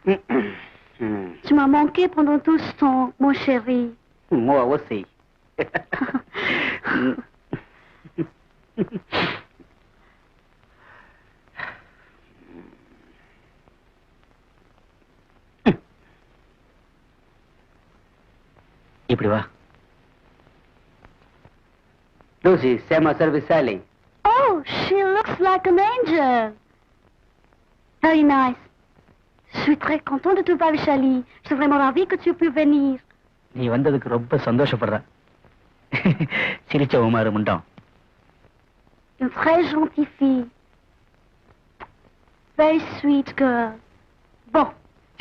Tu m'as manqué pendant tout ce temps, mon chéri. Moi aussi. இப்படி வா. Lucy, c'est ma service Sally. Oh, she looks like an angel. Very nice. Je suis très contente de te voir, Vishali. Je suis vraiment ravie que tu aies pu venir. நீ வந்ததுக்கு ரொம்ப சந்தோஷப்படுற. சிரிச்ச உமாரு முண்டம். Une très gentille fille. Very sweet girl. Bon,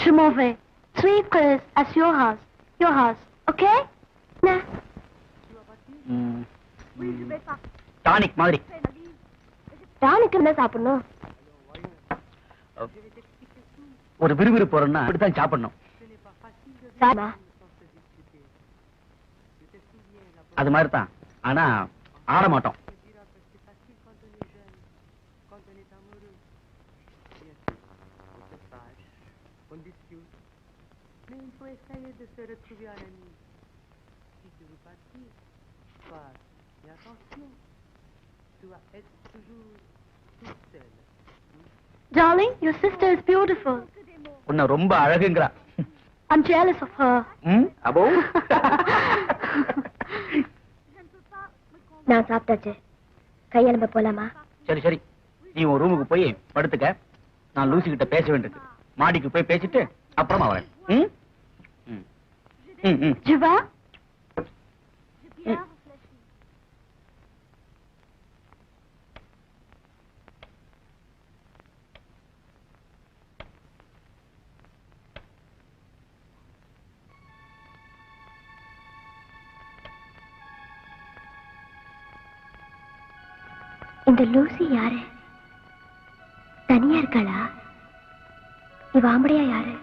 je m'en vais. 3 prayers at your house. Your house, okay? Nah. Tonic மாதிரி. Tonic என்ன சாப்பிடணும்? ஒரு விறுவிறு போறோம்னா அப்படித்தான் சாப்பிடணும். அது மாதிரி தான். ஆனா ஆட மாட்டோம். Darling, your sister is beautiful. உன்னை ரொம்ப அழகுங்கறா. I'm jealous of her. Above. நான் சாப்பிட்டாச்சு. கையெலும்ப போலாமா? சரி சரி. நீ உன் ரூமுக்கு போய் படுத்துக்க. நான் லூசி கிட்ட பேச வேண்டியிருக்கு. மாடிக்கு போய் பேசிட்டு அப்புறமா வரேன். Tu vas? இந்த லூசி யாரு? தனியா இருக்காளா? இவ ஆம்படையா யாரு?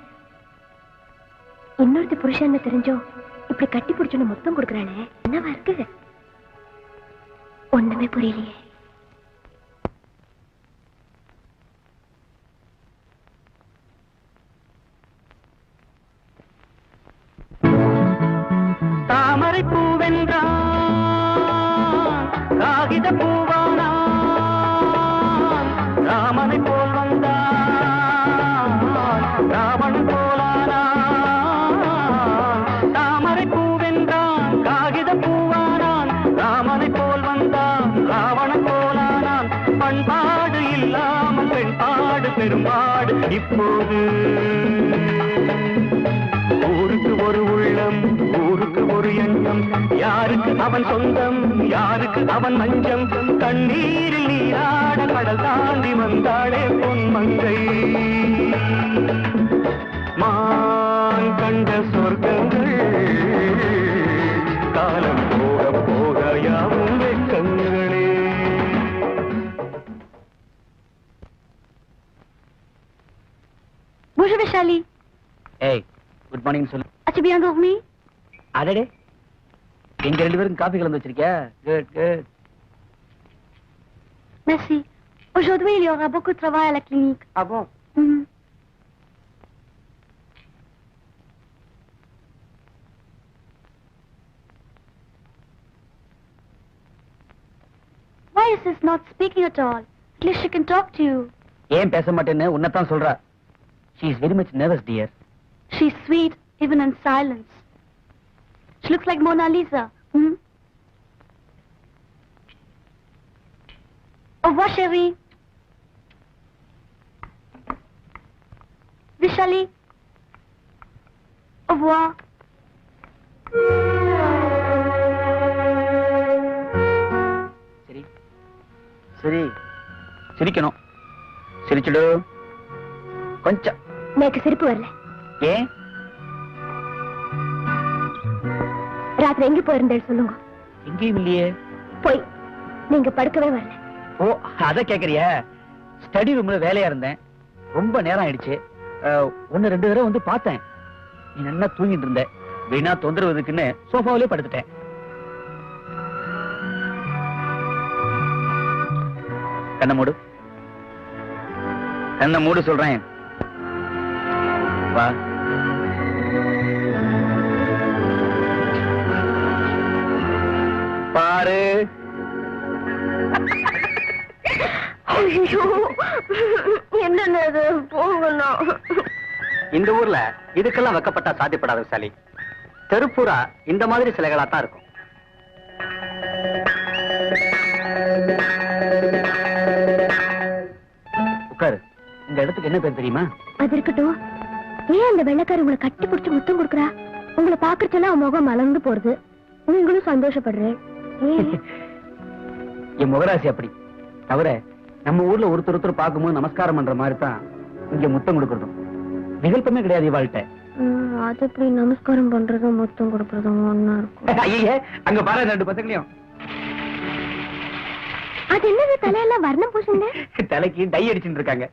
இன்னொருத்த புருஷன்னு தெரிஞ்சோ இப்படி கட்டி பிடிச்சுன்னு மொத்தம் கொடுக்கறாளே, என்னவா இருக்கு? ஒண்ணுமே புரியலையே. தாமரை பூவென்றான் காகித பூவானா ராமனை போல் வந்தான் ராவணன் போலானா. தாமரை பூவென்றான் காகித பூவானான் ராமனை போல் வந்தான் ராவணன் போலானான். பண்பாடு இல்லாமல் பெண்பாடு பெரும்பாடு இப்போது. ஊருக்கு ஒரு உள்ளம் ஊருக்கு ஒரு எண்ணம். யாருக்கு அவன் சொந்தம் யாருக்கு அவன் மஞ்சம். கண்ணீரில் நீராட கடல் தாண்டி வந்தாளே பொன்மங்கை. மான் கண்ட சொர்க்கங்கள் காலம் போக போக யாவும் வெட்கங்களே. Bonjour Vishali. ஏய், குட் மார்னிங் சொல்லு. As-tu bien dormi? அடடே, எங்க ரெண்டு பேரும் காபி கலந்து வச்சிருக்கியா? Good good. Merci. Aujourd'hui, il y aura beaucoup de travail à la clinique. Ah bon? Why is this not speaking at all? At least she can talk to you. ஏன் பேச மாட்டேன்னு உன்னதான் சொல்றா. She is very much nervous, dear. She's sweet, even in silence. She looks like Mona Lisa. Au revoir, chérie. Vishali. Au revoir. சரி சரி, சிரிக்கணும். சிரிச்சுடு கொஞ்சம். எனக்கு சிரிப்பு வரல. ஏன்? ராத்திரி எங்க போயிருந்தேன் சொல்லுங்க. எங்கேயும் இல்லையே. போய் நீங்க படுக்கவே வரல. ஓ, அத கேக்குறியா? ஸ்டடி ரூம்ல வேலையா இருந்தேன். ரொம்ப நேரம் ஆயிடுச்சு. 1-2 தடவை வந்து பார்த்தேன். நீ நல்லா தூங்கிட்டு இருந்த. வீணா தொந்தரவுக்குன்னு சோஃபாவிலே படுத்துட்டேன். கண்ண மூடு, கண்ண மூடு சொல்றேன். வா. பாரு. என்னது போகணும். இந்த ஊர்ல இதுக்கெல்லாம் வைக்கப்பட்டா சாத்தியப்படாத விசாலி. தெருப்பூரா இந்த மாதிரி சிலைகளா தான் இருக்கும். உட்காரு. இந்த இடத்துக்கு என்ன பேர் தெரியுமா? அது இருக்கட்டும். ஏன் அந்த வெள்ளைக்காரி உங்களை கட்டி பிடிச்சு முத்தம் கொடுக்குறா? உங்களை பாக்குறதுல முகம் மலர்ந்து போறது, நீங்களும் சந்தோஷப்படுறேன். என் முகராசி அப்படி. தவிர நம்ம ஊர்ல ஒருத்தர் பார்க்கும்போது நமஸ்காரம் பண்ற மாதிரி தான் இங்க முத்தம் கொடுக்கறதும். விகல்பமே கிடையாது இவாள்கிட்ட. அது எப்படி நமஸ்காரம் பண்றதும் முத்தம் கொடுக்கறதும் ஒன்னா இருக்கும்? ஐயே, அங்க பாரு ரெண்டு பசங்களையும். அது என்னது தலையெல்லாம் வர்ணம் பூசுங்க? தலைக்கு டை அடிச்சுட்டு இருக்காங்க.